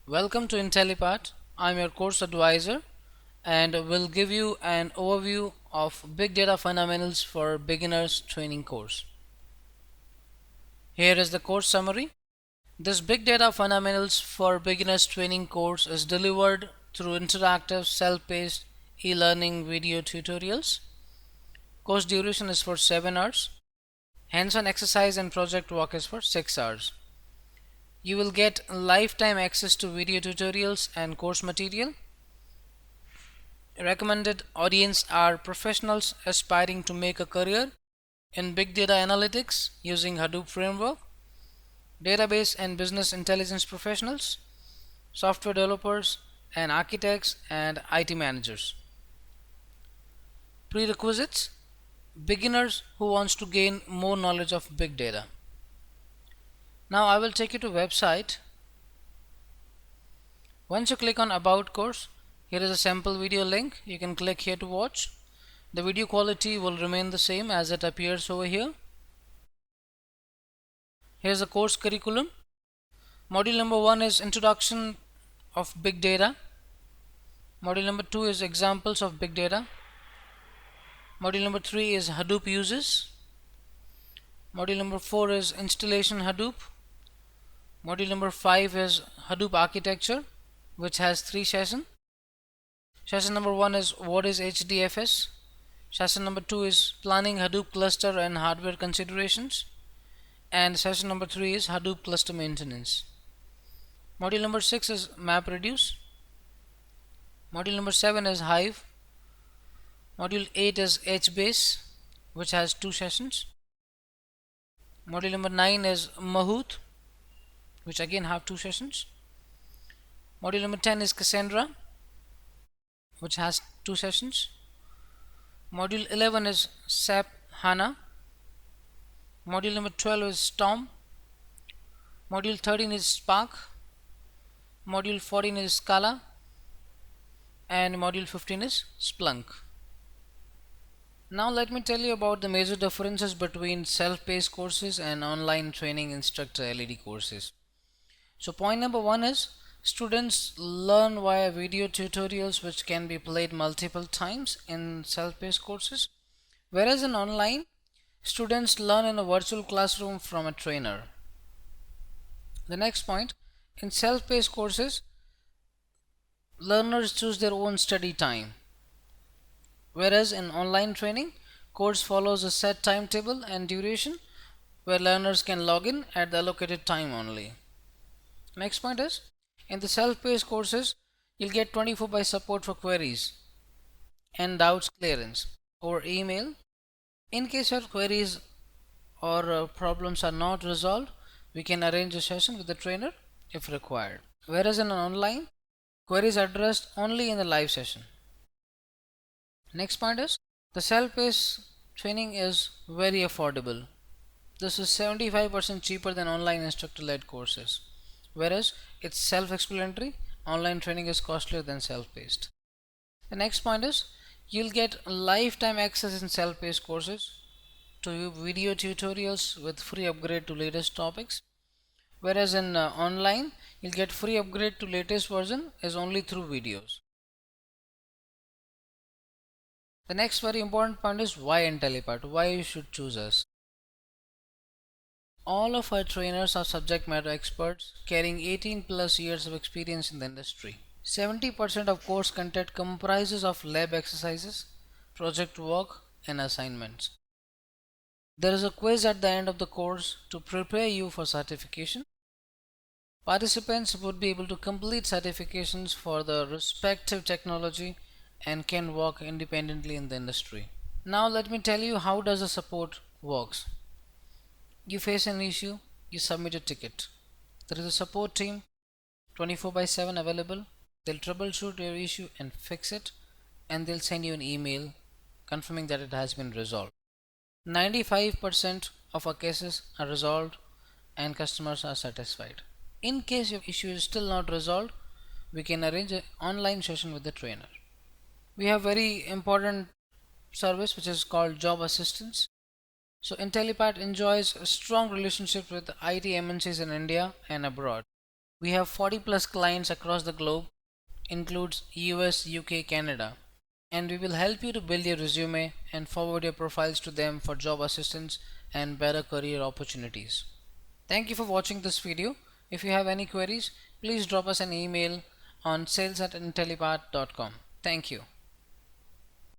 Welcome to IntelliPath. I'm your course advisor and will give you an overview of Big Data Fundamentals for Beginners training course. Here is the course summary. This Big Data Fundamentals for Beginners training course is delivered through interactive self-paced e-learning video tutorials. Course duration is for 7 hours. Hands-on exercise and project work is for 6 hours. You will get lifetime access to video tutorials and course material. Recommended audience are professionals aspiring to make a career in big data analytics using Hadoop framework, database and business intelligence professionals, software developers and architects and IT managers. Prerequisites: beginners who wants to gain more knowledge of big data. Now I will take you to website. Once you click on about course, here is a sample video link. You can click here to watch. The video quality will remain the same as it appears over here. Here's the course curriculum. Module number 1 is introduction of big data. Module number 2 is examples of big data. Module number 3 is Hadoop uses. Module number 4 is installation Hadoop. Module number 5 is Hadoop architecture, which has 3 sessions. Session number 1 is what is HDFS. Session number 2 is planning Hadoop cluster and hardware considerations. And session number 3 is Hadoop cluster maintenance. Module number 6 is MapReduce. Module number 7 is Hive. Module 8 is HBase, which has 2 sessions. Module number 9 is Mahout, which again have 2 sessions. Module number 10 is Cassandra, which has 2 sessions. Module 11 is SAP HANA. Module number 12 is Storm. Module 13 is Spark. Module 14 is Scala. And Module 15 is Splunk. Now let me tell you about the major differences between self-paced courses and online training instructor LED courses. So point number 1 is students learn via video tutorials which can be played multiple times in self-paced courses, whereas in online, students learn in a virtual classroom from a trainer. The next point, in self-paced courses, learners choose their own study time, whereas in online training, course follows a set timetable and duration where learners can log in at the allocated time only. Next point is, in the self-paced courses, you'll get 24/7 support for queries and doubts clearance over email. In case your queries or problems are not resolved, we can arrange a session with the trainer if required. Whereas in an online, queries are addressed only in the live session. Next point is, the self-paced training is very affordable. This is 75% cheaper than online instructor-led courses. Whereas it's self-explanatory, online training is costlier than self-paced. The next point is, you'll get lifetime access in self-paced courses to video tutorials with free upgrade to latest topics, whereas in online, you'll get free upgrade to latest version is only through videos. The next very important point is why IntelliPath, why you should choose us. All of our trainers are subject matter experts carrying 18 plus years of experience in the industry. 70% of course content comprises of lab exercises, project work and assignments. There is a quiz at the end of the course to prepare you for certification. Participants would be able to complete certifications for the respective technology and can work independently in the industry. Now let me tell you how does the support works. You face an issue, you submit a ticket. There is a support team 24/7 available. They'll troubleshoot your issue and fix it, and they'll send you an email confirming that it has been resolved. 95% of our cases are resolved and customers are satisfied. In case your issue is still not resolved, we can arrange an online session with the trainer. We have very important service which is called job assistance. So IntelliPath enjoys a strong relationship with IT MNCs in India and abroad. We have 40 plus clients across the globe, includes US, UK, Canada, and we will help you to build your resume and forward your profiles to them for job assistance and better career opportunities. Thank you for watching this video. If you have any queries, please drop us an email on sales@intellipart.com. Thank you.